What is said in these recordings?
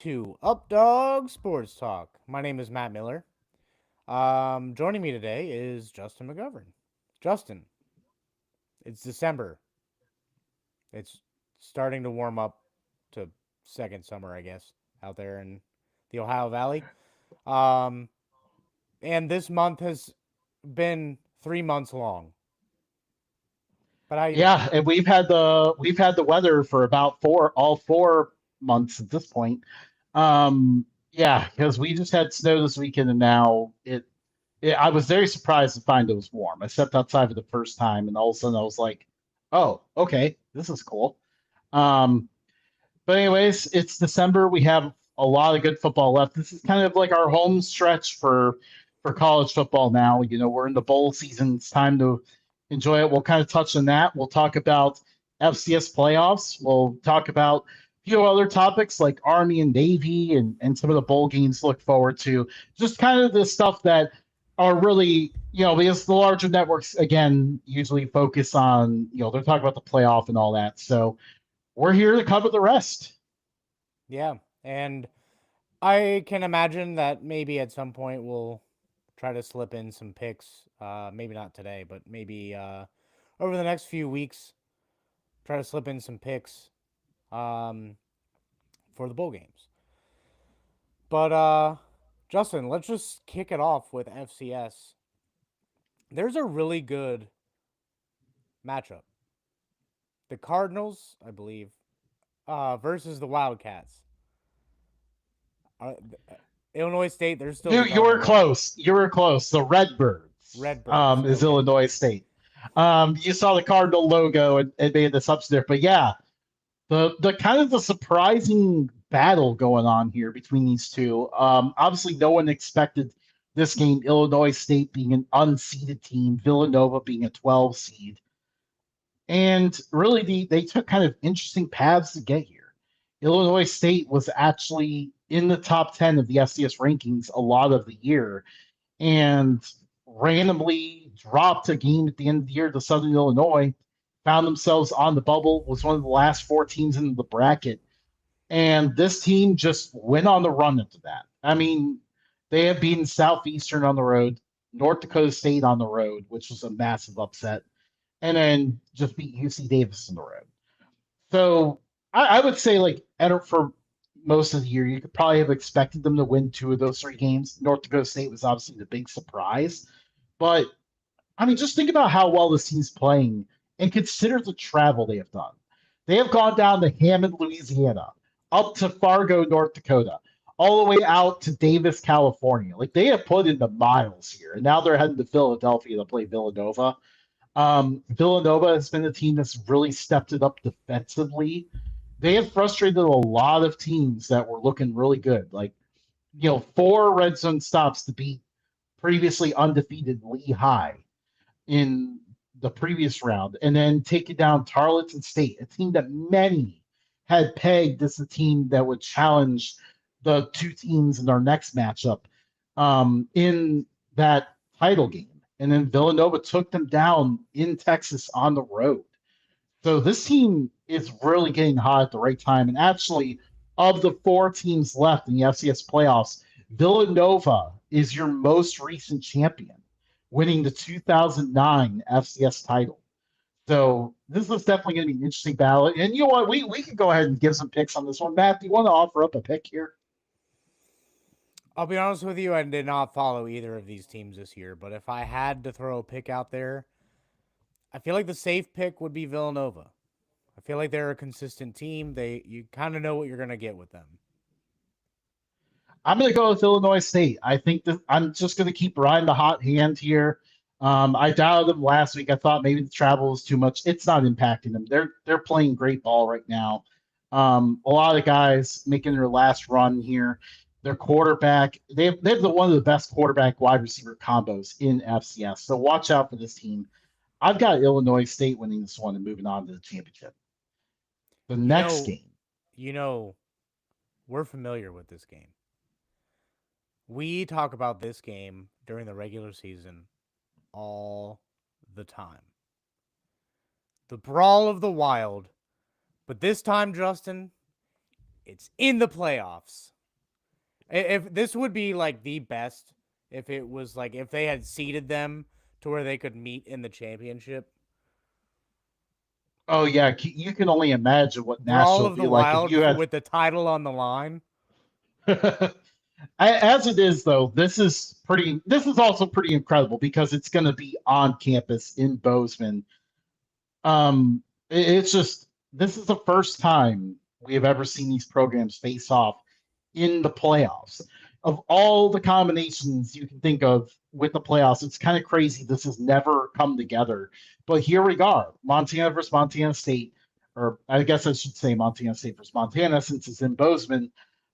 to Updog Sports Talk. My name is Matt Miller. Joining me today is Justin McGovern. Justin, it's December. It's starting to warm up to second summer, I guess, out there in the Ohio Valley. Um, and this month has been 3 months long. But how you doing? Yeah, and we've had the weather for about all 4 months at this point. Yeah, because we just had snow this weekend, and now I was very surprised to find it was warm. I stepped outside for the first time, and all of a sudden I was like, "Oh, okay, this is cool." Um, but anyways, it's December. We have a lot of good football left. This is kind of like our home stretch for college football now. We're in the bowl season. It's time to enjoy it. We'll kind of touch on that. We'll talk about FCS playoffs. We'll talk about a few other topics like Army and Navy and some of the bowl games to look forward to. Just kind of the stuff that are really, because the larger networks, again, usually focus on, they're talking about the playoff and all that. So we're here to cover the rest. Yeah, and I can imagine that maybe at some point we'll try to slip in some picks. Maybe not today, but maybe over the next few weeks, try to slip in some picks um, for the bowl games. But Justin, let's just kick it off with FCS. There's a really good matchup. The Cardinals, I believe, versus the Wildcats. Uh, Illinois State, they're still You the you were Cardinals, right? close. You were close. The Redbirds Redbirds. is Okay. Illinois State. You saw the Cardinal logo and made the subs there, but yeah, the kind of the surprising battle going on here between these two. Obviously, no one expected this game. Illinois State being an unseeded team, Villanova being a 12 seed, and really they took kind of interesting paths to get here. Illinois State was actually in the top 10 of the FCS rankings a lot of the year and randomly dropped a game at the end of the year to Southern Illinois, found themselves on the bubble, was one of the last four teams in the bracket. And this team just went on the run into that. I mean, they have beaten Southeastern on the road, North Dakota State on the road, which was a massive upset, and then just beat UC Davis on the road. So I would say, like, for most of the year, you could probably have expected them to win two of those three games. North Dakota State was obviously the big surprise. But, I mean, just think about how well this team's playing and consider the travel they have done. They have gone down to Hammond, Louisiana, up to Fargo, North Dakota, all the way out to Davis, California. Like, they have put in the miles here. And now they're heading to Philadelphia to play Villanova. Villanova has been a team that's really stepped it up defensively. They have frustrated a lot of teams that were looking really good. Like, four red zone stops to beat previously undefeated Lehigh in the previous round, and then taking down Tarleton State, a team that many had pegged as the team that would challenge the two teams in our next matchup in that title game. And then Villanova took them down in Texas on the road. So this team is really getting hot at the right time. And actually, of the four teams left in the FCS playoffs, Villanova is your most recent champion, winning the 2009 FCS title. So this is definitely going to be an interesting battle. And you know what? We can go ahead and give some picks on this one. Matt, do you want to offer up a pick here? I'll be honest with you, I did not follow either of these teams this year, but if I had to throw a pick out there, I feel like the safe pick would be Villanova. I feel like they're a consistent team. You kind of know what you're gonna get with them. I'm going to go with Illinois State. I think that I'm just going to keep riding the hot hand here. I doubted them last week. I thought maybe the travel was too much. It's not impacting them. They're playing great ball right now. A lot of guys making their last run here. Their quarterback, they have one of the best quarterback wide receiver combos in FCS. So watch out for this team. I've got Illinois State winning this one and moving on to the championship. The You next know, game, you know, we're familiar with this game. We talk about this game during the regular season all the time. The Brawl of the Wild. But this time, Justin, it's in the playoffs. If this would be like the best, if it was like if they had seeded them to where they could meet in the championship. Oh yeah, you can only imagine what Brawl Nashville of would the be like if Wild you had. with the title on the line. As it is, though, this is pretty. This is also pretty incredible because it's going to be on campus in Bozeman. It's just this is the first time we have ever seen these programs face off in the playoffs. Of all the combinations you can think of with the playoffs, it's kind of crazy this has never come together. But here we are, Montana versus Montana State, or I guess I should say Montana State versus Montana since it's in Bozeman.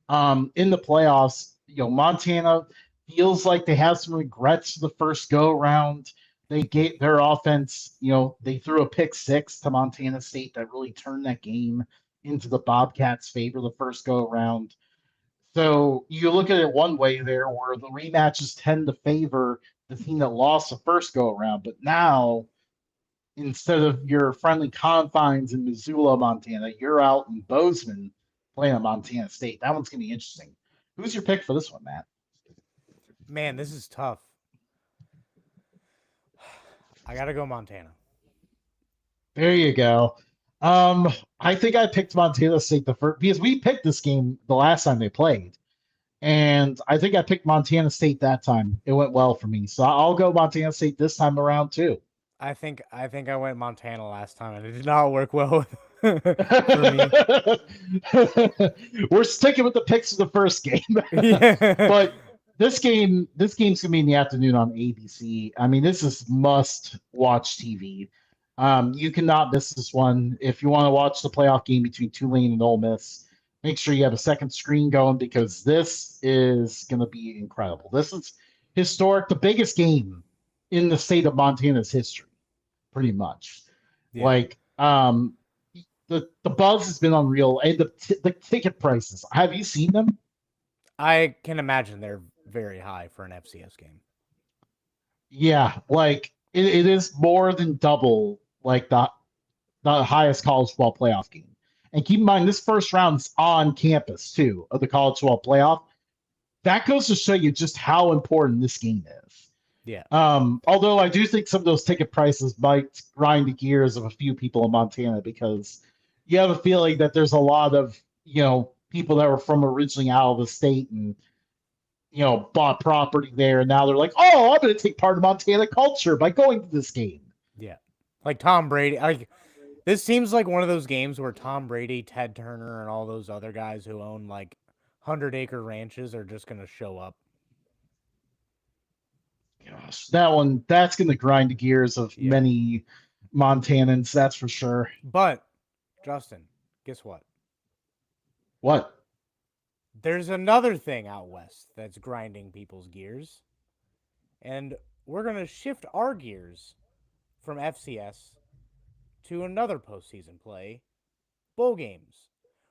In the playoffs, Montana feels like they have some regrets for the first go round. They get their offense, they threw a pick six to Montana State that really turned that game into the Bobcats' favor the first go around. So you look at it one way there where the rematches tend to favor the team that lost the first go around. But now, instead of your friendly confines in Missoula, Montana, you're out in Bozeman playing at Montana State. That one's going to be interesting. Who's your pick for this one, Matt? Man, this is tough. I gotta go Montana. There you go. I think I picked Montana State the first because we picked this game the last time they played. And I think I picked Montana State that time. It went well for me. So I'll go Montana State this time around too. I think I went Montana last time and it did not work well for me. We're sticking with the picks of the first game. Yeah. But this game's gonna be in the afternoon on ABC. I mean, this is must watch TV. You cannot miss this one if you want to watch the playoff game between Tulane and Ole Miss. Make sure you have a second screen going because this is going to be incredible. This is historic, the biggest game in the state of Montana's history, pretty much. Yeah. Like the buzz has been unreal, and the ticket prices. Have you seen them? I can imagine they're very high for an FCS game. Yeah, like it is more than double like the highest college football playoff game. And keep in mind, this first round's on campus too of the college football playoff. That goes to show you just how important this game is. Yeah. Although I do think some of those ticket prices might grind the gears of a few people in Montana because you have a feeling that there's a lot of people that were from originally out of the state and bought property there, and now they're like, oh, I'm going to take part in Montana culture by going to this game. Yeah. Like Tom Brady. This seems like one of those games where Tom Brady, Ted Turner, and all those other guys who own like 100-acre ranches are just going to show up. Gosh, that's going to grind the gears of many Montanans, that's for sure. But, Justin, guess what? What? There's another thing out west that's grinding people's gears. And we're going to shift our gears from FCS to another postseason play, bowl games.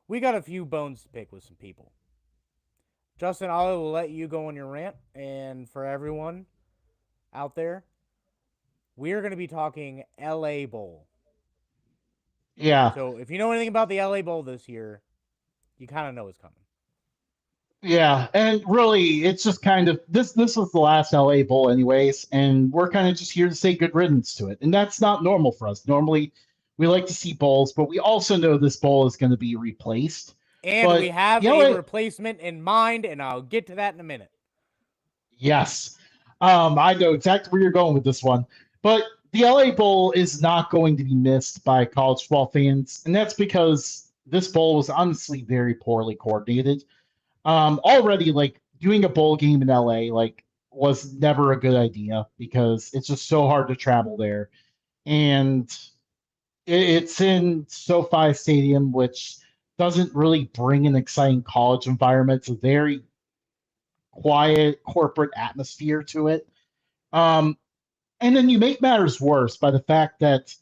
We got a few bones to pick with some people. Justin, I'll let you go on your rant. And for everyone out there, we are going to be talking LA Bowl. Yeah. So if you know anything about the LA Bowl this year, you kind of know it's coming. Yeah, and really, it's just kind of this. This was the last LA Bowl, anyways, and we're kind of just here to say good riddance to it, and that's not normal for us. Normally, we like to see bowls, but we also know this bowl is going to be replaced. And but we have a replacement in mind, and I'll get to that in a minute. Yes, I know exactly where you're going with this one, but the LA Bowl is not going to be missed by college football fans, and that's because this bowl was honestly very poorly coordinated. Already, like doing a bowl game in LA like was never a good idea because it's just so hard to travel there, and it's in SoFi Stadium, which doesn't really bring an exciting college environment. It's a very quiet corporate atmosphere to it. um, and then you make matters worse by the fact that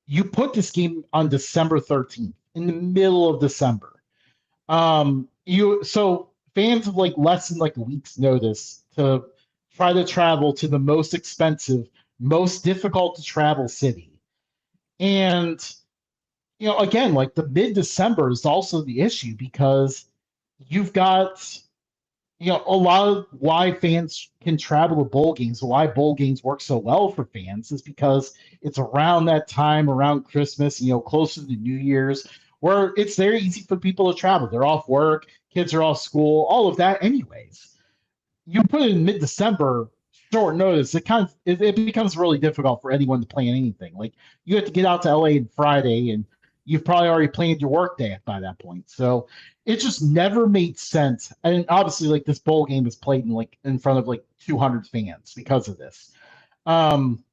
you put this game on December 13th in the middle of December. You so fans have like less than like a week's notice to try to travel to the most expensive, most difficult to travel city. And again, like the mid-December is also the issue because you've got a lot of why fans can travel to bowl games, why bowl games work so well for fans is because it's around that time, around Christmas, closer to New Year's, where it's very easy for people to travel. They're off work, kids are off school, all of that, anyways. You put it in mid-December, short notice, it becomes really difficult for anyone to plan anything. Like you have to get out to LA on Friday, and you've probably already planned your work day by that point. So it just never made sense. And obviously, like this bowl game is played in front of like 200 fans because of this. Um,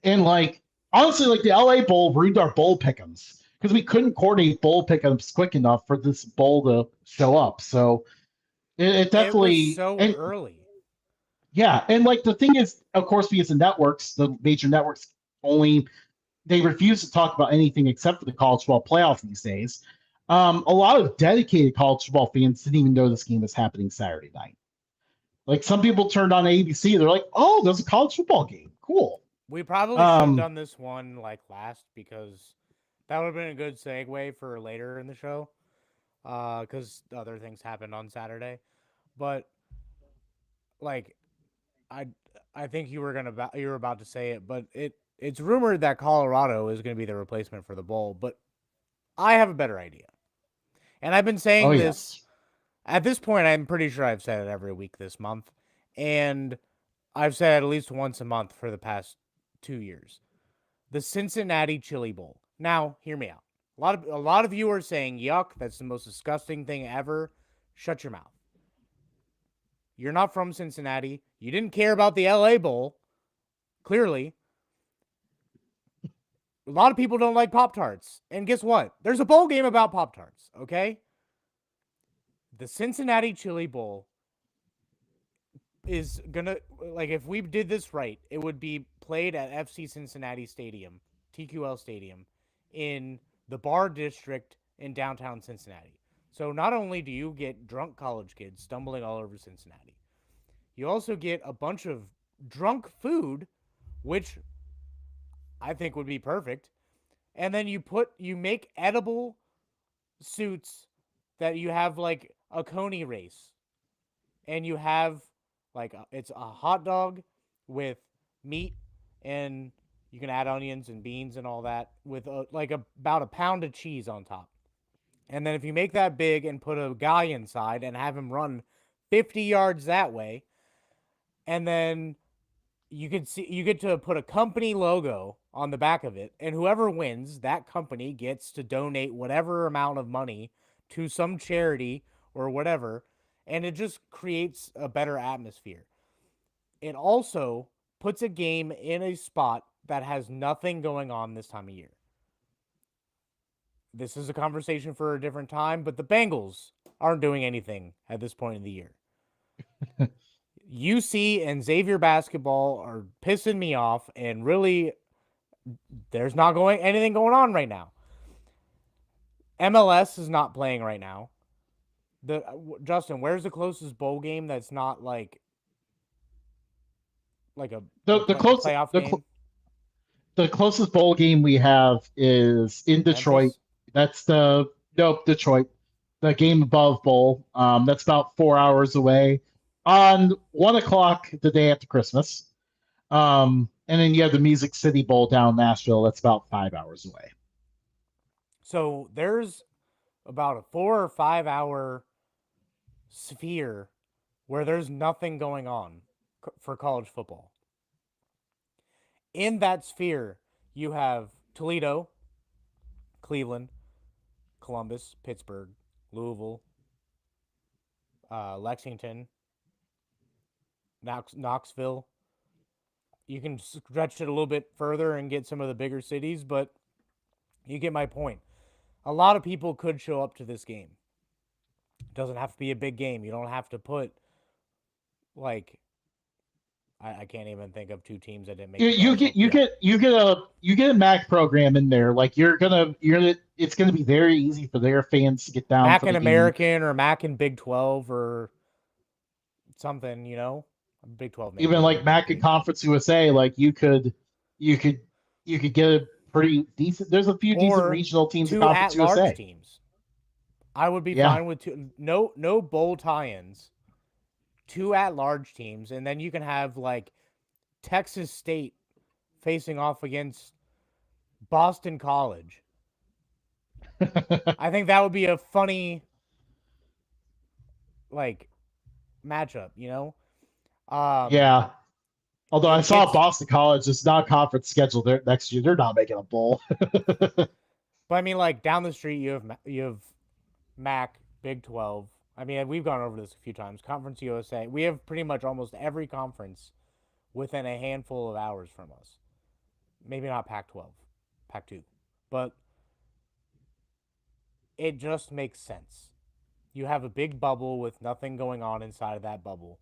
and like honestly, like the LA Bowl ruined our bowl pick'ems because we couldn't coordinate bowl pick'ems quick enough for this bowl to show up. So it It was definitely so and early. yeah, and like the thing is, of course, because the networks, the major networks, only they refuse to talk about anything except for the college football playoff these days. A lot of dedicated college football fans didn't even know this game was happening Saturday night. Like some people turned on ABC, they're like, "Oh, there's a college football game. Cool." We probably should have Um, done this one like last because that would have been a good segue for later in the show. Because other things happened on Saturday, but like I I think you were about to say it, but it's rumored that Colorado is going to be the replacement for the bowl, but I have a better idea. And I've been oh saying this yes, at this point. I'm pretty sure I've said it every week this month, and I've said it at least once a month for the past 2 years. The Cincinnati Chili Bowl. Now, hear me out. A lot of you are saying, "Yuck, that's the most disgusting thing ever." Shut your mouth. You're not from Cincinnati. You didn't care about the LA Bowl. Clearly, a lot of people don't like Pop Tarts. And guess what? There's a bowl game about Pop Tarts, okay? The Cincinnati Chili Bowl is gonna, like, if we did this right, it would be played at FC Cincinnati Stadium, TQL Stadium, in the Bar District in downtown Cincinnati. So not only do you get drunk college kids stumbling all over Cincinnati, you also get a bunch of drunk food, which I think would be perfect. And then you make edible suits that you have like a coney race, and you have like it's a hot dog with meat, and you can add onions and beans and all that with about a pound of cheese on top. And then if you make that big and put a guy inside and have him run 50 yards that way, and then you get to put a company logo on the back of it, and whoever wins, that company gets to donate whatever amount of money to some charity or whatever, and it just creates a better atmosphere. It also puts a game in a spot that has nothing going on this time of year. This is a conversation for a different time, but the Bengals aren't doing anything at this point in the year. UC and Xavier basketball are pissing me off, and really, there's not going anything going on right now. MLS is not playing right now. The Justin, where's the closest bowl game that's not like a closest playoff game? the closest bowl game we have is in Detroit. Memphis. That's the nope Detroit, the game above bowl. That's about 4 hours away on 1 o'clock the day after Christmas. And then you have the Music City Bowl down in Nashville. That's about 5 hours away. So there's about a 4 or 5 hour sphere where there's nothing going on for college football. In that sphere, you have Toledo, Cleveland, Columbus, Pittsburgh, Louisville, Lexington, Knoxville. You can stretch it a little bit further and get some of the bigger cities, but you get my point. A lot of people could show up to this game. It doesn't have to be a big game. You don't have to put like I can't even think of two teams that didn't make You, the you college. get you Yeah, get you get a MAC program in there. Like you're gonna it's gonna be very easy for their fans to get down Mac for and the game. American or Mac and Big 12 or something. Big 12 maybe Even not like a big MAC and game, but Conference USA, like you could you could get a pretty decent. There's a few decent or regional teams in two Conference at-large USA. teams. I would be Yeah, fine with two. No bowl tie-ins, two at-large teams, and then you can have like Texas State facing off against Boston College. I think that would be a funny like matchup, you know? Yeah. Although I It saw gets Boston College is not conference scheduled there next year. They're not making a bowl. but I mean like down the street you have MAC, Big 12. I mean, we've gone over this a few times. Conference USA. We have pretty much almost every conference within a handful of hours from us. Maybe not Pac 12, Pac 2. But it just makes sense. You have a big bubble with nothing going on inside of that bubble.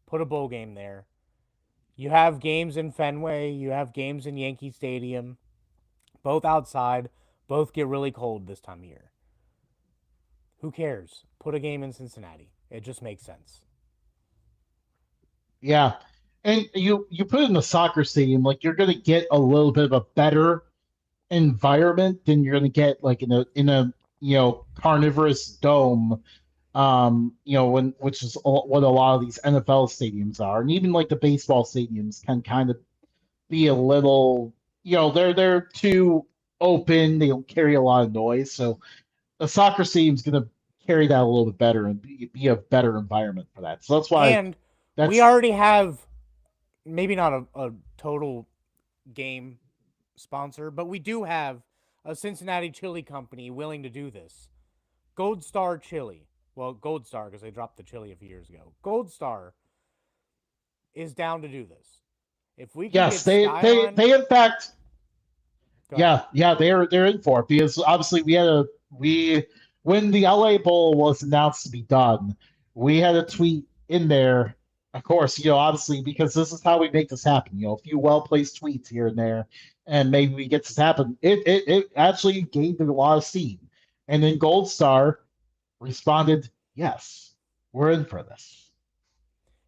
Put a bowl game there. You have games in Fenway. You have games in Yankee Stadium. Both outside. Both get really cold this time of year. Who cares? Put a game in Cincinnati. It just makes sense. Yeah. And you put it in a soccer stadium, like you're gonna get a little bit of a better environment than you're gonna get like in a carnivorous dome. When which is what a lot of these NFL stadiums are, and even like the baseball stadiums can kind of be a little, they're too open. They don't carry a lot of noise, so a soccer stadium's going to carry that a little bit better and be a better environment for that. So that's why And we that's already have maybe not a total game sponsor, but we do have a Cincinnati chili company willing to do this. Gold Star Chili. Well, Gold Star because they dropped the chili a few years ago. Gold Star is down to do this. If we can yes, get they Skyline, in fact, go ahead. yeah, they're in for it because obviously we when the LA Bowl was announced to be done, we had a tweet in there. Of course, obviously because this is how we make this happen. A few well placed tweets here and there, and maybe we get this happen. It actually gained a lot of steam, and then Gold Star responded, "Yes, we're in for this."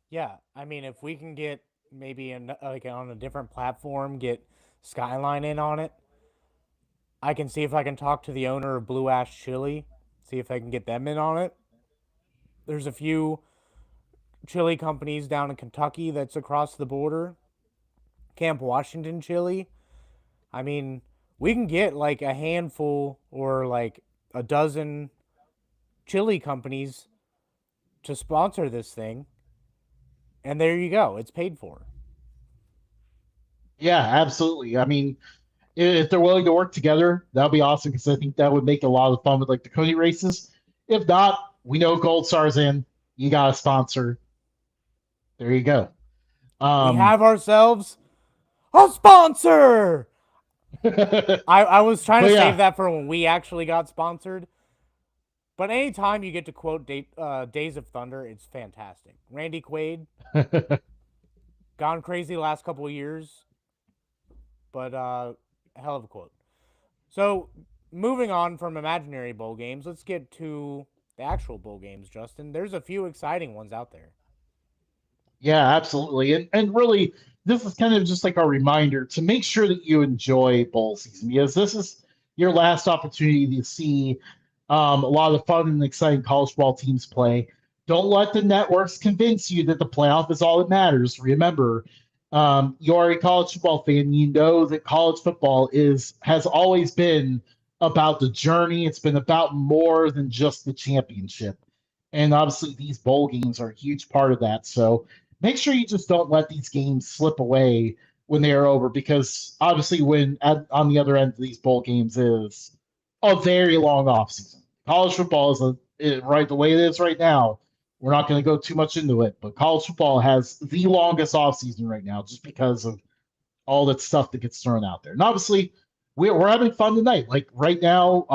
Yeah, I mean, if we can get maybe like on a different platform, get Skyline in on it, I can see if I can talk to the owner of Blue Ash Chili, see if I can get them in on it. There's a few chili companies down in Kentucky that's across the border. Camp Washington Chili. I mean, we can get like a handful or like a dozen chili companies to sponsor this thing, and there you go. It's paid for. Yeah, absolutely. I mean, if they're willing to work together, that would be awesome because I think that would make a lot of fun with like the Coney races. If not, we know Gold Star's in. You got a sponsor. There you go. We Um, have ourselves a sponsor. but I was trying to save yeah, that for when we actually got sponsored. But anytime you get to quote Days of Thunder, it's fantastic. Randy Quaid, gone crazy the last couple of years, but hell of a quote. So moving on from imaginary bowl games, let's get to the actual bowl games, Justin. There's a few exciting ones out there. yeah, absolutely. And really, this is kind of just like a reminder to make sure that you enjoy bowl season because this is your last opportunity to see a lot of fun and exciting college ball teams play. Don't let the networks convince you that the playoff is all that matters. Remember, you're a college football fan. You know that college football has always been about the journey. It's been about more than just the championship. And obviously, these bowl games are a huge part of that. So make sure you just don't let these games slip away when they are over because obviously on the other end of these bowl games is a very long offseason. College football right the way it is right now. We're not going to go too much into it, but college football has the longest offseason right now just because of all that stuff that gets thrown out there. And obviously, we're having fun tonight. Like right now,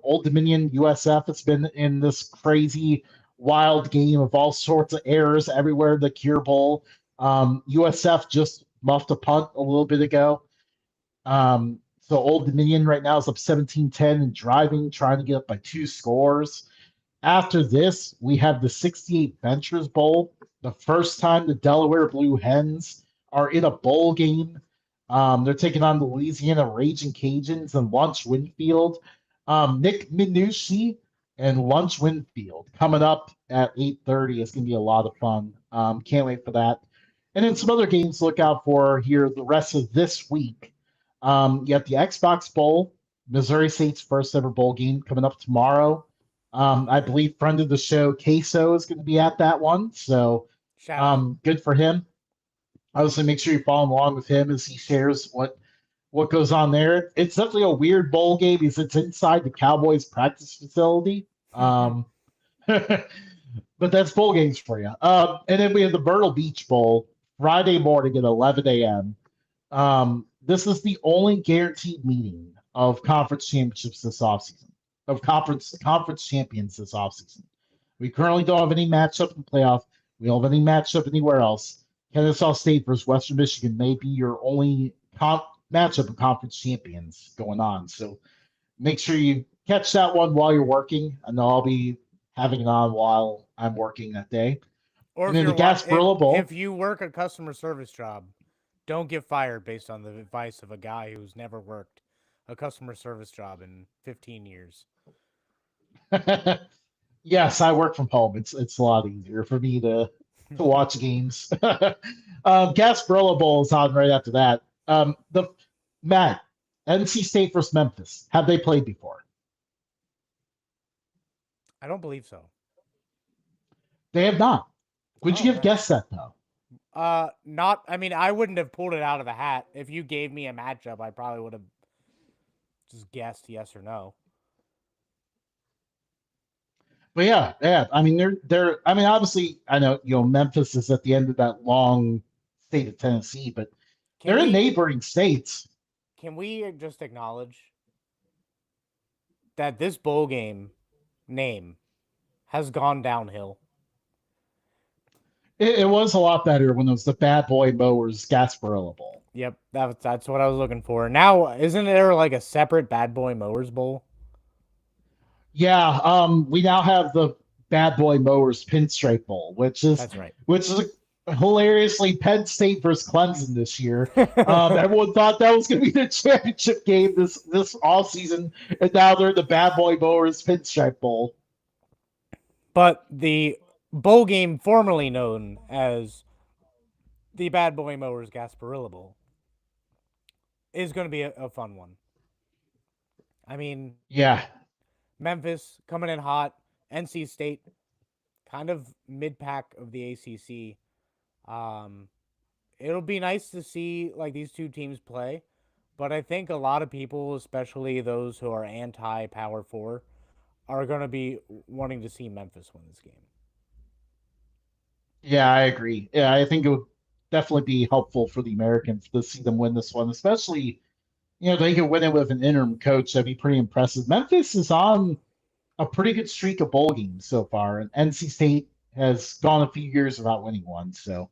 Old Dominion USF has been in this crazy, wild game of all sorts of errors everywhere in the Cure Bowl. USF just muffed a punt a little bit ago. So Old Dominion right now is up 17-10 and driving, trying to get up by 2 scores. After this, we have the 68 Ventures Bowl, the first time the Delaware Blue Hens are in a bowl game. They're taking on the Louisiana Raging Cajuns and Lunch Winfield. Nick Minucci and Lunch Winfield coming up at 8:30. It's going to be a lot of fun. Can't wait for that. And then some other games to look out for here the rest of this week. You have the Xbox Bowl, Missouri State's first ever bowl game coming up tomorrow. I believe friend of the show, Queso, is going to be at that one. So Shout out. good for him. Obviously, make sure you follow along with him as he shares what goes on there. It's definitely a weird bowl game because it's inside the Cowboys practice facility. But that's bowl games for you. And then we have the Myrtle Beach Bowl Friday morning at 11 a.m. This is the only guaranteed meeting of conference championships this offseason, of conference champions this offseason. We currently don't have any matchup in the playoff. We don't have any matchup anywhere else. Kennesaw State versus Western Michigan may be your only matchup of conference champions going on. So make sure you catch that one while you're working. I know I'll be having it on while I'm working that day. Or and then the Gasparilla Bowl. If you work a customer service job, don't get fired based on the advice of a guy who's never worked a customer service job in 15 years. Yes, I work from home. It's a lot easier for me to watch games. Gasparilla Bowl is on right after that. Matt, NC State versus Memphis. Have they played before? I don't believe so. They have not. Would you have guessed that though? Not. I mean, I wouldn't have pulled it out of the hat. If you gave me a matchup, I probably would have just guessed yes or no. But yeah. I mean, they're. I mean, obviously, I know Memphis is at the end of that long state of Tennessee, but they're in neighboring states. Can we just acknowledge that this bowl game name has gone downhill? It was a lot better when it was the Bad Boy Mowers Gasparilla Bowl. Yep, that's what I was looking for. Now, isn't there like a separate Bad Boy Mowers Bowl? Yeah, we now have the Bad Boy Mowers Pinstripe Bowl, which is hilariously Penn State versus Clemson this year. Everyone thought that was going to be the championship game this off season, and now they're the Bad Boy Mowers Pinstripe Bowl. But the bowl game formerly known as the Bad Boy Mowers Gasparilla Bowl is going to be a fun one. I mean, yeah, Memphis coming in hot, NC State kind of mid-pack of the ACC. It'll be nice to see like these two teams play, but I think a lot of people, especially those who are anti-Power 4, are going to be wanting to see Memphis win this game. Yeah, I agree. Yeah, I think it would definitely be helpful for the Americans to see them win this one, especially, they could win it with an interim coach. That'd be pretty impressive. Memphis is on a pretty good streak of bowl games so far, and NC State has gone a few years without winning one. So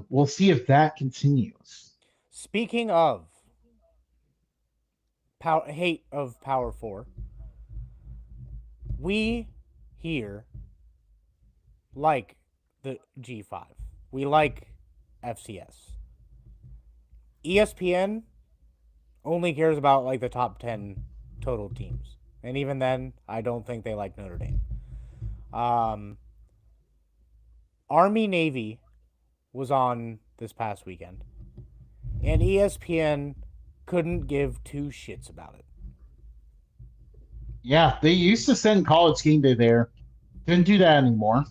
we'll see if that continues. Speaking of hate of Power 4, we here like the G5. We like FCS. ESPN only cares about like the top 10 total teams. And even then, I don't think they like Notre Dame. Army Navy was on this past weekend, and ESPN couldn't give two shits about it. Yeah, they used to send College Game Day there. Didn't do that anymore.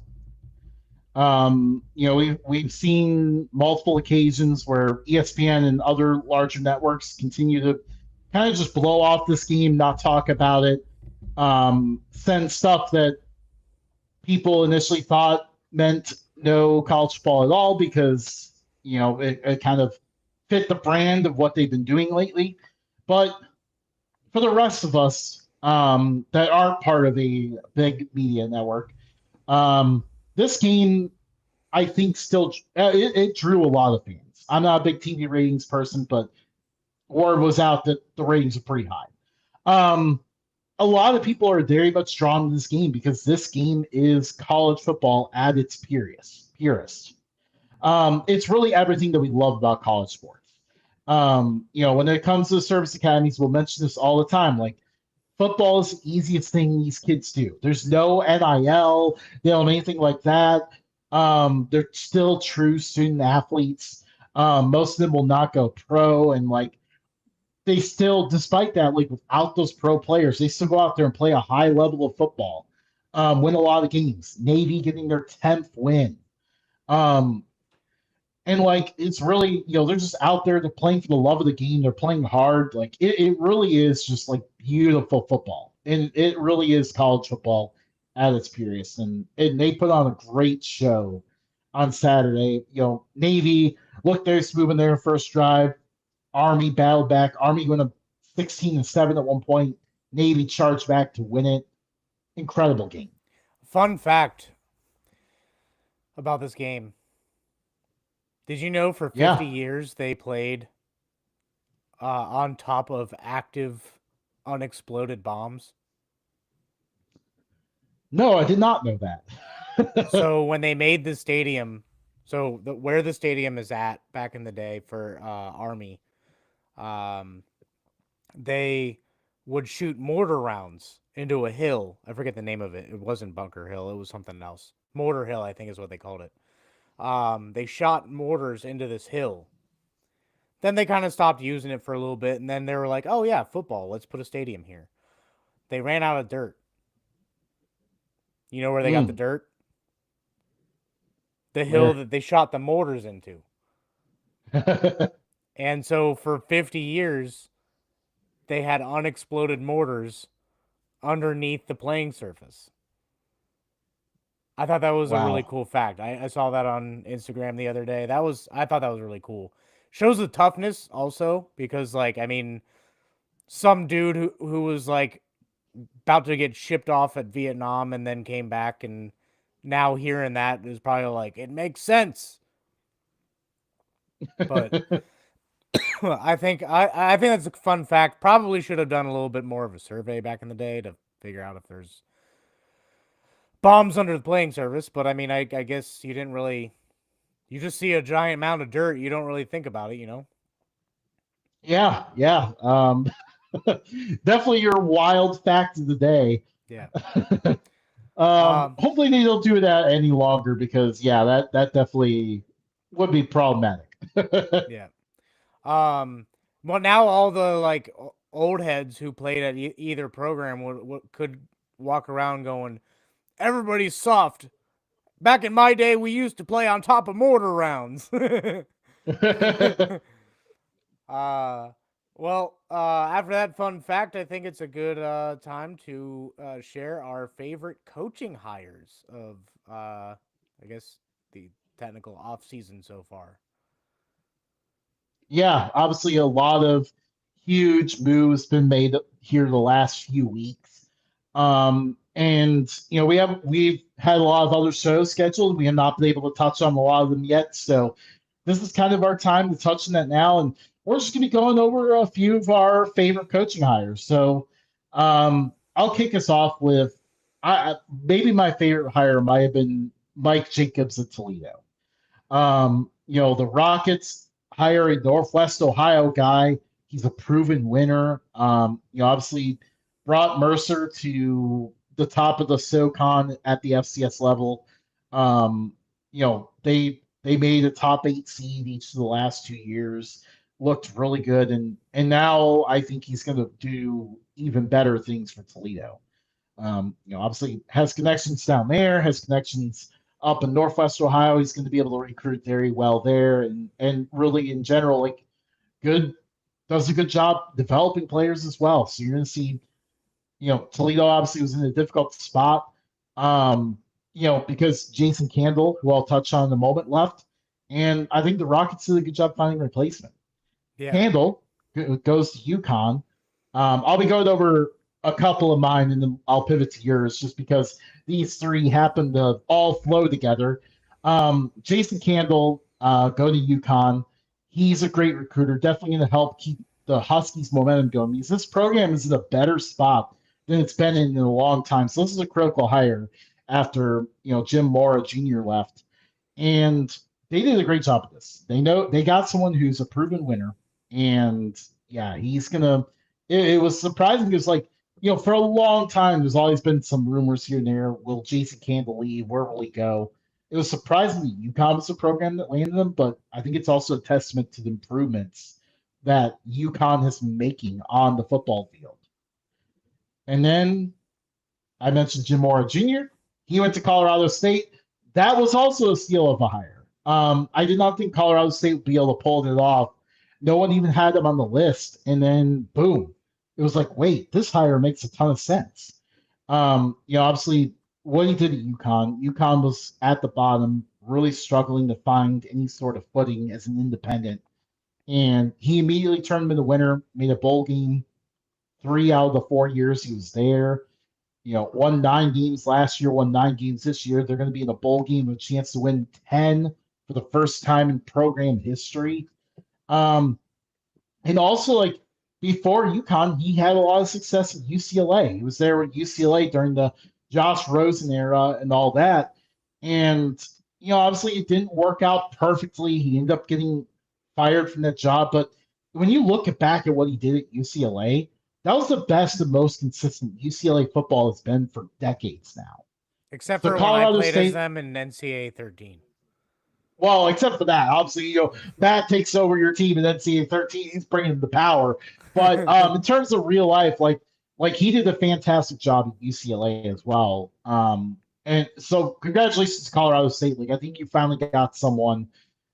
We've seen multiple occasions where ESPN and other larger networks continue to kind of just blow off this game, not talk about it, send stuff that people initially thought meant no college football at all because, it kind of fit the brand of what they've been doing lately. But for the rest of us that aren't part of a big media network, this game, I think, still it drew a lot of fans. I'm not a big TV ratings person, but word was out that the ratings are pretty high. A lot of people are very much drawn to this game because this game is college football at its purest. It's really everything that we love about college sports. When it comes to the service academies, we'll mention this all the time. Like, football is the easiest thing these kids do. There's no NIL, they don't have anything like that. They're still true student athletes. Most of them will not go pro, and like they still, despite that, like without those pro players, they still go out there and play a high level of football, win a lot of games. Navy getting their 10th win. Um, and like it's really, they're just out there, they're playing for the love of the game, they're playing hard. Like it really is just like beautiful football. And it really is college football at its purest. And they put on a great show on Saturday. Navy looked they're moving their first drive. Army battled back. Army went up 16-7 at one point. Navy charged back to win it. Incredible game. Fun fact about this game. Did you know for 50 Yeah. years they played on top of active unexploded bombs? No, I did not know that. So when they made the stadium, where the stadium is at back in the day for Army, um, they would shoot mortar rounds into a hill. I forget the name of it. It wasn't Bunker Hill. It was something else. Mortar Hill, I think is what they called it. They shot mortars into this hill. Then they kind of stopped using it for a little bit, and then they were like, "Oh yeah, football. Let's put a stadium here." They ran out of dirt. You know where they got the dirt? The hill that they shot the mortars into. And so for 50 years, they had unexploded mortars underneath the playing surface. I thought that was a really Wow. cool fact. I saw that on Instagram the other day. I thought that was really cool. Shows the toughness also because like I mean some dude who was like about to get shipped off at Vietnam and then came back and now hearing that is probably like it makes sense. But I think that's a fun fact. Probably should have done a little bit more of a survey back in the day to figure out if there's bombs under the playing surface. But I mean, I guess you didn't really. You just see a giant mound of dirt. You don't really think about it, you know. Yeah, yeah. Definitely your wild fact of the day. Yeah. Hopefully they don't do that any longer because yeah, that definitely would be problematic. Yeah. Well, now all the like old heads who played at either program could walk around going, "Everybody's soft. Back in my day, we used to play on top of mortar rounds." uh, after that fun fact, I think it's a good time to share our favorite coaching hires of, I guess, the technical off season so far. Yeah, obviously a lot of huge moves been made here the last few weeks. And we've had a lot of other shows scheduled. We have not been able to touch on a lot of them yet. So this is kind of our time to touch on that now. And we're just gonna be going over a few of our favorite coaching hires. So I'll kick us off with maybe my favorite hire might have been Mike Jacobs at Toledo. The Rockets hire a Northwest Ohio guy. He's a proven winner. Obviously brought Mercer to the top of the SoCon at the FCS level. They made a top 8 seed each of the last 2 years. Looked really good, and now I think he's going to do even better things for Toledo. Obviously has connections down there, has connections up in Northwest Ohio. He's going to be able to recruit very well there, and really in general, like good does a good job developing players as well. So you're going to see, Toledo obviously was in a difficult spot, because Jason Candle, who I'll touch on in a moment, left, and I think the Rockets did a good job finding a replacement. Yeah. Candle goes to UConn. I'll be going over a couple of mine, and then I'll pivot to yours just because these three happen to all flow together. Jason Candle, go to UConn. He's a great recruiter, definitely going to help keep the Huskies' momentum going because this program is in a better spot than it's been in a long time. So this is a critical hire after Jim Mora Jr. left, and they did a great job of this. They got someone who's a proven winner, and yeah, he's gonna. It was surprising because like for a long time, there's always been some rumors here and there. Will Jason Campbell leave? Where will he go? It was surprising that UConn was the program that landed him, but I think it's also a testament to the improvements that UConn has been making on the football field. And then I mentioned Jim Mora Jr. He went to Colorado State. That was also a steal of a hire. I did not think Colorado State would be able to pull it off. No one even had him on the list. And then, boom, it was like, wait, this hire makes a ton of sense. Obviously, what he did at UConn was at the bottom, really struggling to find any sort of footing as an independent. And he immediately turned him into winner, made a bowl game 3 out of the 4 years he was there. Won 9 games last year, won 9 games this year. They're going to be in a bowl game with a chance to win 10 for the first time in program history. And also, like, before UConn, he had a lot of success at UCLA. He was there with UCLA during the Josh Rosen era and all that. And, obviously it didn't work out perfectly. He ended up getting fired from that job. But when you look back at what he did at UCLA, that was the best and most consistent UCLA football has been for decades now. Except So for when I Colorado played as State, them in NCAA 13. well, except for that, obviously, Matt takes over your team in NCAA 13. He's bringing the power. But in terms of real life, like he did a fantastic job at UCLA as well. And so congratulations to Colorado State. Like, I think you finally got someone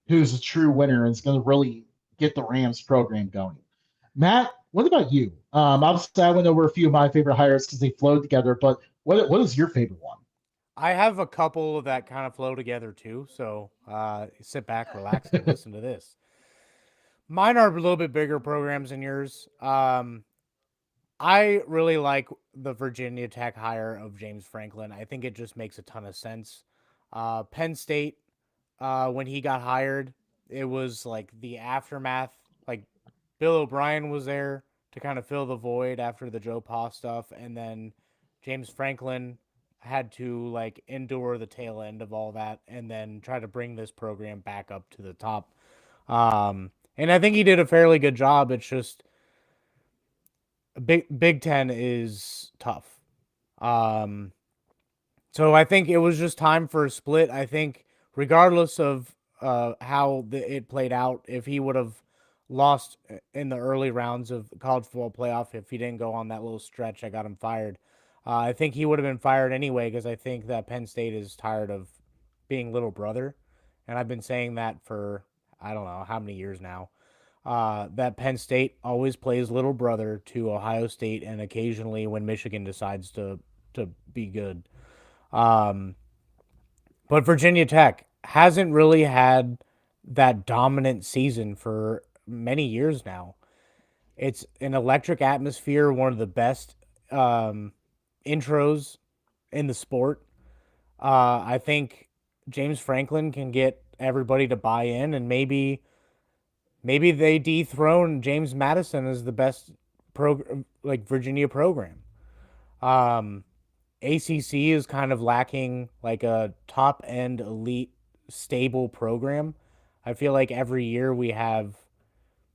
who's a true winner and is going to really get the Rams program going. Matt, what about you? Obviously, I went over a few of my favorite hires because they flowed together. But what is your favorite one? I have a couple that kind of flow together too. So sit back, relax, and listen to this. Mine are a little bit bigger programs than yours. I really like the Virginia Tech hire of James Franklin. I think it just makes a ton of sense. Penn State, when he got hired, it was like the aftermath. Like Bill O'Brien was there to kind of fill the void after the Joe Pa stuff, and then James Franklin had to like endure the tail end of all that, and then try to bring this program back up to the top. And I think he did a fairly good job. It's just Big Ten is tough. Um, so I think it was just time for a split. I think regardless of how it played out, if he would have lost in the early rounds of college football playoff, if he didn't go on that little stretch that got him fired, I think he would have been fired anyway because I think that Penn State is tired of being little brother. And I've been saying that for I don't know how many years now. That Penn State always plays little brother to Ohio State and occasionally when Michigan decides to be good. Um, but Virginia Tech hasn't really had that dominant season for many years now. It's an electric atmosphere, one of the best intros in the sport. I think James Franklin can get everybody to buy in, and maybe they dethrone James Madison as the best Virginia program. Um, ACC is kind of lacking like a top end elite stable program. I feel like every year we have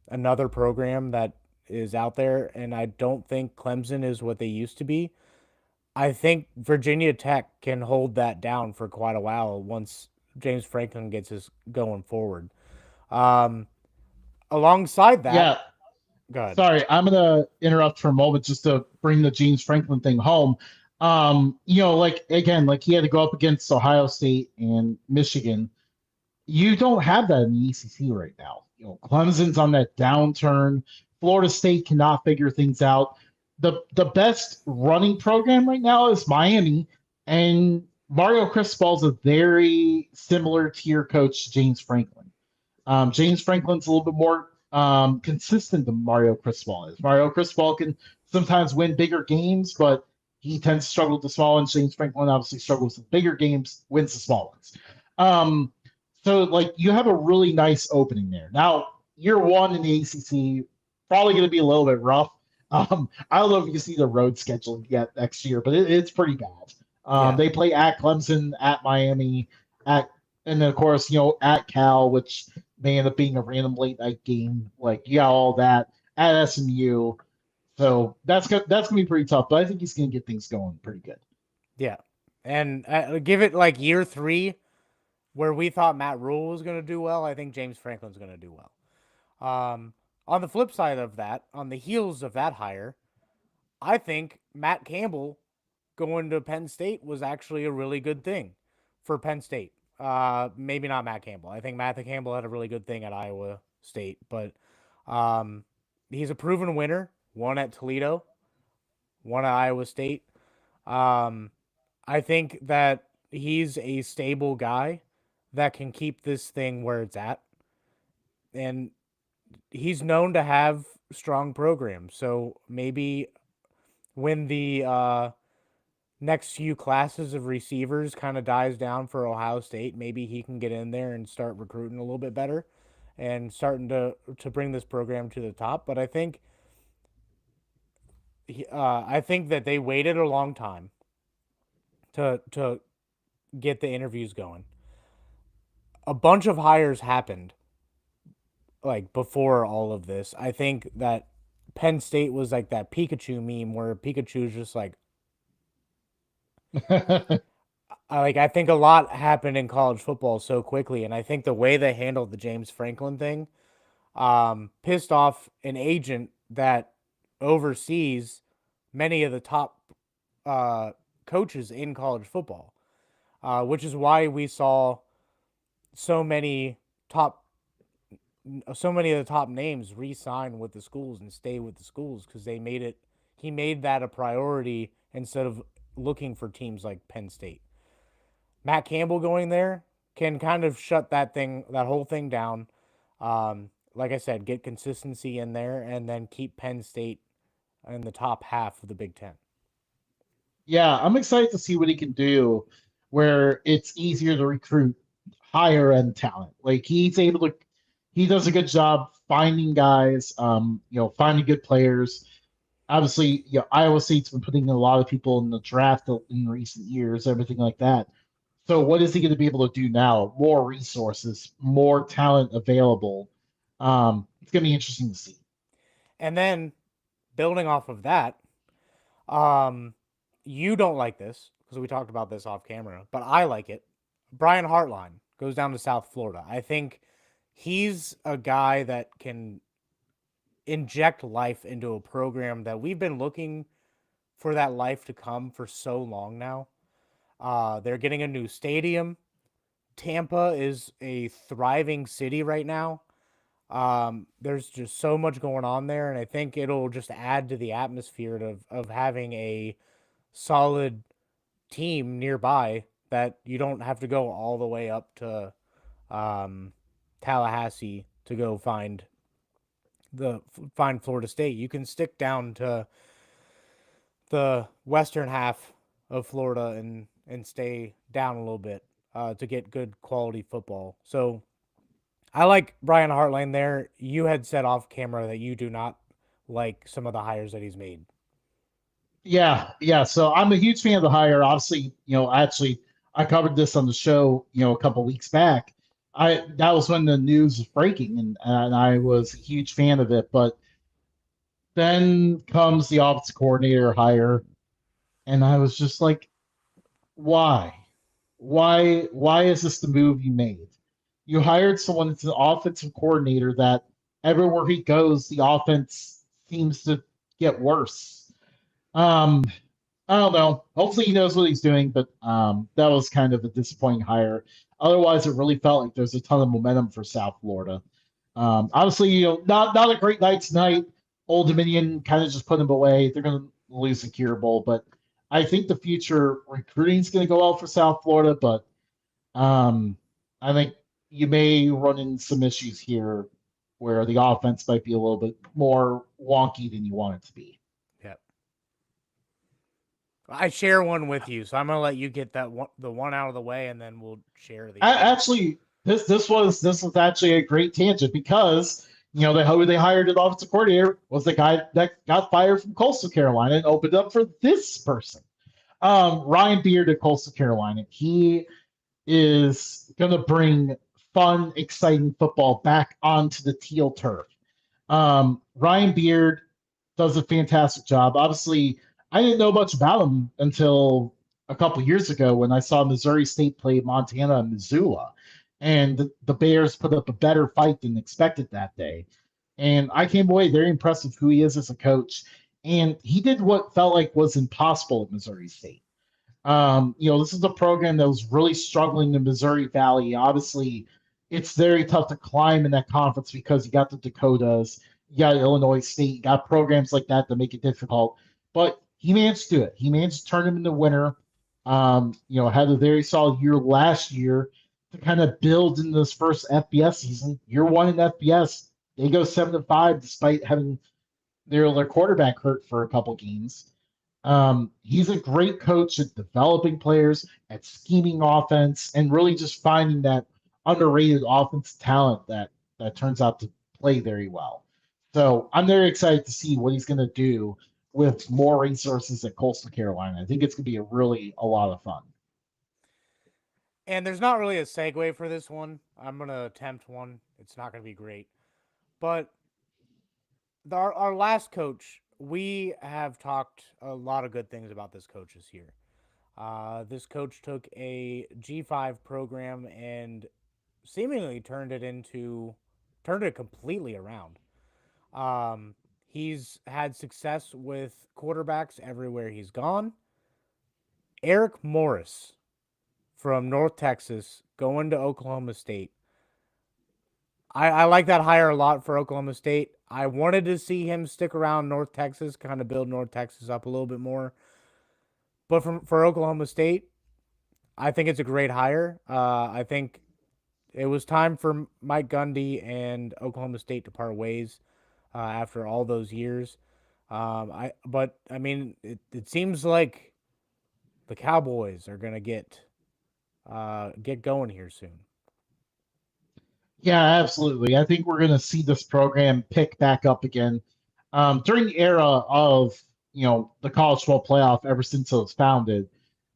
another program that is out there, and I don't think Clemson is what they used to be. I think Virginia Tech can hold that down for quite a while once James Franklin gets his going forward. Um, alongside that, Yeah, go ahead. sorry, I'm gonna interrupt for a moment just to bring the James Franklin thing home. Like again, like he had to go up against Ohio State and Michigan. You don't have that in the ECC right now. Clemson's on that downturn. Florida State cannot figure things out. The best running program right now is Miami, and Mario Cristobal is a very similar tier coach to James Franklin. James Franklin's a little bit more consistent than Mario Cristobal is. Mario Cristobal can sometimes win bigger games, but he tends to struggle with the small ones. James Franklin obviously struggles with bigger games, wins the small ones. So like you have a really nice opening there. Now, year one in the ACC, probably going to be a little bit rough. I don't know if you can see the road schedule yet next year, but it's pretty bad. Yeah. They play at Clemson, at Miami, and then of course at Cal, which may end up being a random late night game. Like you got all that at SMU. So that's gonna be pretty tough, but I think he's gonna get things going pretty good. Yeah. And give it like year 3 where we thought Matt Rule was going to do well. I think James Franklin's going to do well. On the flip side of that, on the heels of that hire, I think Matt Campbell going to Penn State was actually a really good thing for Penn State. Maybe not Matt Campbell. I think Matt Campbell had a really good thing at Iowa State, but um, he's a proven winner. One at Toledo, one at Iowa State. Um, I think that he's a stable guy that can keep this thing where it's at. And he's known to have strong programs. So maybe when the next few classes of receivers kind of dies down for Ohio State, maybe he can get in there and start recruiting a little bit better and starting to bring this program to the top. But I think that they waited a long time to get the interviews going. A bunch of hires happened like before all of this. I think that Penn State was like that Pikachu meme where Pikachu's just like I think a lot happened in college football so quickly, and I think the way they handled the James Franklin thing pissed off an agent that oversees many of the top uh, coaches in college football, which is why we saw so many top so many of the top names re-sign with the schools and stay with the schools because he made that a priority instead of looking for teams like Penn State. Matt Campbell going there can kind of shut that whole thing down. Like I said, get consistency in there and then keep Penn State in the top half of the Big Ten. Yeah, I'm excited to see what he can do where it's easier to recruit higher end talent. Like he does a good job finding guys, finding good players. Obviously, Iowa State's been putting a lot of people in the draft in recent years, everything like that. So what is he going to be able to do now? More resources, more talent available. It's going to be interesting to see. And then building off of that, um, you don't like this because we talked about this off camera, but I like it. Brian Hartline goes down to South Florida. I think he's a guy that can inject life into a program that we've been looking for that life to come for so long now. They're getting a new stadium. Tampa is a thriving city right now. There's just so much going on there, and I think it'll just add to the atmosphere of having a solid team nearby that you don't have to go all the way up to um, Tallahassee to go find Florida State. You can stick down to the western half of Florida and stay down a little bit to get good quality football. So I like Brian Hartline there. You had said off camera that you do not like some of the hires that he's made. Yeah, yeah. So I'm a huge fan of the hire. Obviously, actually, I covered this on the show, a couple weeks back. That was when the news was breaking, and I was a huge fan of it. But then comes the office coordinator hire, and I was just like, why? Why is this the move you made? You hired someone that's an offensive coordinator that everywhere he goes, the offense seems to get worse. Um, I don't know. Hopefully he knows what he's doing, but that was kind of a disappointing hire. Otherwise, it really felt like there's a ton of momentum for South Florida. Obviously, not a great night tonight. Old Dominion kind of just put them away. They're going to lose the Cure Bowl, but I think the future recruiting is going to go well for South Florida. But I think you may run into some issues here where the offense might be a little bit more wonky than you want it to be. Yep. I share one with you, so I'm gonna let you get the one out of the way, and then we'll share the other. Actually, this was actually a great tangent because who they hired as offensive coordinator was the guy that got fired from Coastal Carolina and opened up for this person, Ryan Beard at Coastal Carolina. He is going to bring fun, exciting football back onto the teal turf. Ryan Beard does a fantastic job. Obviously, I didn't know much about him until a couple years ago when I saw Missouri State play Montana and Missoula, and the Bears put up a better fight than expected that day. And I came away very impressed with who he is as a coach. And he did what felt like was impossible at Missouri State. This is a program that was really struggling in Missouri Valley. Obviously, it's very tough to climb in that conference because you got the Dakotas, you got Illinois State, you got programs like that that make it difficult. But he managed to do it. He managed to turn them into winner. Had a very solid year last year to kind of build in this first FBS season. Year one in FBS, they go 7-5 despite having their quarterback hurt for a couple games. He's a great coach at developing players, at scheming offense, and really just finding that underrated offense talent that turns out to play very well. So I'm very excited to see what he's going to do with more resources at Coastal Carolina. I think it's going to be a lot of fun. And there's not really a segue for this one. I'm going to attempt one. It's not going to be great. But our last coach, we have talked a lot of good things about this coach this year. This coach took a G5 program and seemingly turned it completely around. He's had success with quarterbacks everywhere he's gone. Eric Morris from North Texas going to Oklahoma State. I like that hire a lot for Oklahoma State. I wanted to see him stick around North Texas, kind of build North Texas up a little bit more. But for Oklahoma State, I think it's a great hire. I think it was time for Mike Gundy and Oklahoma State to part ways after all those years. It seems like the Cowboys are gonna get going here soon. Yeah, absolutely. I think we're going to see this program pick back up again. During the era of the college football playoff, ever since it was founded,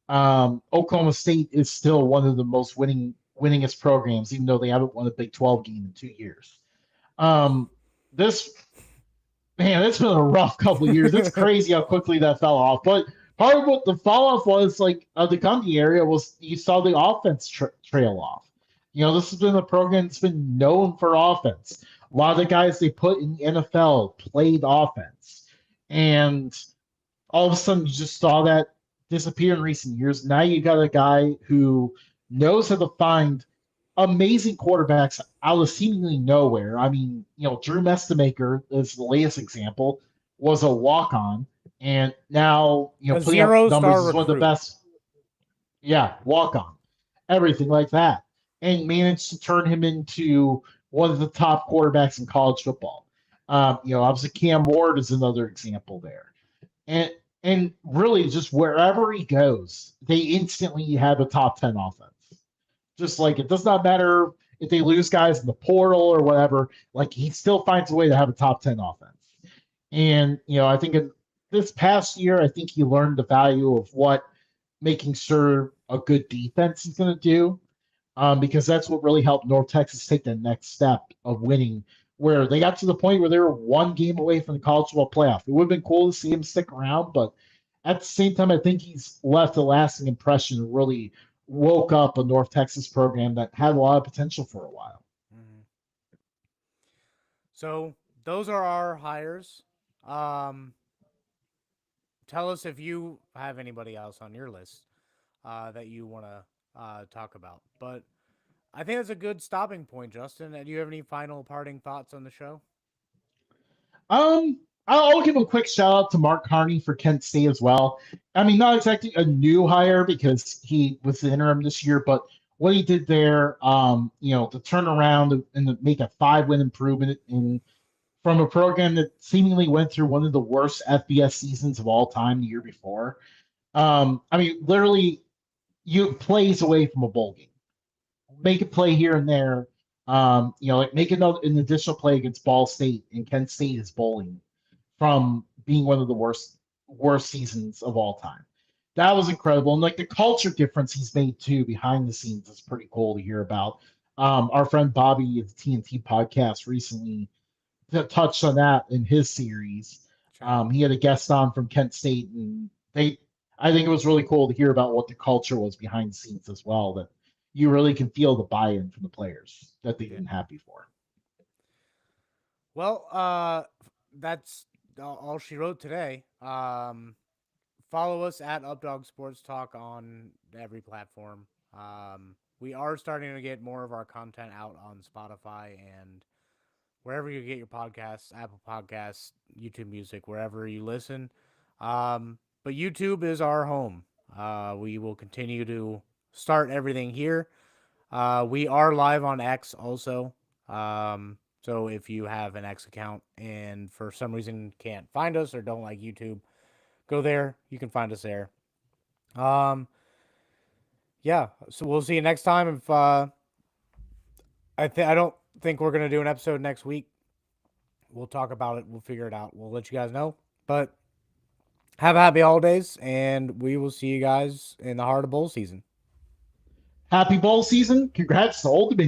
Oklahoma State is still one of the most winningest programs, even though they haven't won a Big 12 game in 2 years. This Man, it's been a rough couple of years. It's crazy how quickly that fell off. But part of what the fall off was, like, the Gundy area, was you saw the offense trail off. This has been a program that's been known for offense. A lot of the guys they put in the NFL played offense. And all of a sudden, you just saw that disappear in recent years. Now you got a guy who knows how to find amazing quarterbacks out of seemingly nowhere. I mean, Drew Mestamaker is the latest example, was a walk on, and now, A putting up zero numbers star is one of the recruit. best. Yeah, walk on, everything like that, and managed to turn him into one of the top quarterbacks in college football. Obviously Cam Ward is another example there, and and really just wherever he goes, they instantly have a top 10 offense. Just like it does not matter if they lose guys in the portal or whatever, like he still finds a way to have a top 10 offense. And, I think in this past year, I think he learned the value of what making sure a good defense is going to do, because that's what really helped North Texas take the next step of winning, where they got to the point where they were one game away from the college football playoff. It would have been cool to see him stick around, but at the same time, I think he's left a lasting impression and really woke up a North Texas program that had a lot of potential for a while. Mm-hmm. So those are our hires. Um, Tell us if you have anybody else on your list that you want to talk about. But I think that's a good stopping point, Justin. Do you have any final parting thoughts on the show? I'll give a quick shout out to Mark Carney for Kent State as well. I mean, not exactly a new hire because he was the interim this year, but what he did there, to turn around and to make a 5-win improvement in from a program that seemingly went through one of the worst FBS seasons of all time the year before. I mean, literally, you plays away from a bowl game. Make a play here and there. Like make an additional play against Ball State, and Kent State is bowling from being one of the worst seasons of all time. That was incredible, and like the culture difference he's made too behind the scenes is pretty cool to hear about. Our friend Bobby at the TNT podcast recently touched on that in his series. He had a guest on from Kent State, and I think it was really cool to hear about what the culture was behind the scenes as well. That you really can feel the buy-in from the players that they didn't have before. Well, that's all she wrote today. Follow us at Updog Sports Talk on every platform. We are starting to get more of our content out on Spotify and wherever you get your podcasts, Apple Podcasts, YouTube Music, wherever you listen. But YouTube is our home. We will continue to start everything here. We are live on X also. So if you have an X account and for some reason can't find us or don't like YouTube, go there. You can find us there. Yeah. So we'll see you next time. If I don't think we're gonna do an episode next week. We'll talk about it. We'll figure it out. We'll let you guys know. But have a happy holidays, and we will see you guys in the heart of bowl season. Happy bowl season! Congrats to Old Dominion.